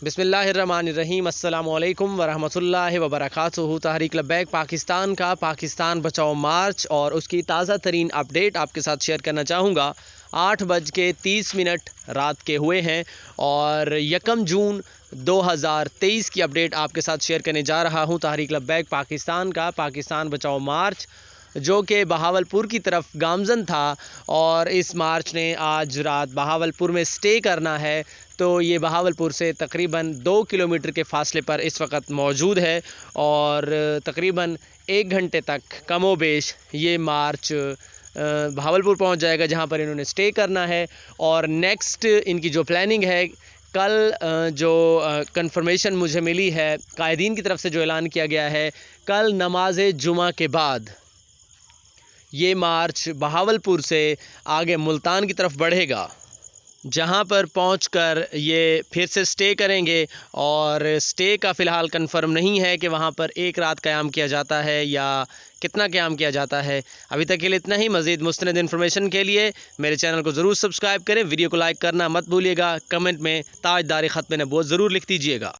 بسم اللہ الرحمن الرحیم۔ السلام علیکم ورحمۃ اللہ وبرکاتہ۔ تحریک لبیک پاکستان کا پاکستان بچاؤ مارچ اور اس کی تازہ ترین اپڈیٹ آپ کے ساتھ شیئر کرنا چاہوں گا۔ 8:30 رات کے ہوئے ہیں اور 1 جون 2023 کی اپڈیٹ آپ کے ساتھ شیئر کرنے جا رہا ہوں۔ تحریک لبیک پاکستان کا پاکستان بچاؤ مارچ جو کہ بہاولپور کی طرف گامزن تھا اور اس مارچ نے آج رات بہاولپور میں سٹے کرنا ہے، تو یہ بہاولپور سے تقریباً 2 کلومیٹر کے فاصلے پر اس وقت موجود ہے اور تقریباً 1 گھنٹے تک کم و بیش یہ مارچ بہاولپور پہنچ جائے گا جہاں پر انہوں نے سٹے کرنا ہے۔ اور نیکسٹ ان کی جو پلاننگ ہے، کل جو کنفرمیشن مجھے ملی ہے قائدین کی طرف سے، جو اعلان کیا گیا ہے، کل نماز جمعہ کے بعد یہ مارچ بہاولپور سے آگے ملتان کی طرف بڑھے گا، جہاں پر پہنچ کر یہ پھر سے سٹے کریں گے۔ اور سٹے کا فی الحال کنفرم نہیں ہے کہ وہاں پر 1 رات قیام کیا جاتا ہے یا کتنا قیام کیا جاتا ہے۔ ابھی تک کے لیے اتنا ہی۔ مزید مستند انفارمیشن کے لیے میرے چینل کو ضرور سبسکرائب کریں، ویڈیو کو لائک کرنا مت بھولیے گا، کمنٹ میں تاجدار ختم نبوت ضرور لکھ دیجیے گا۔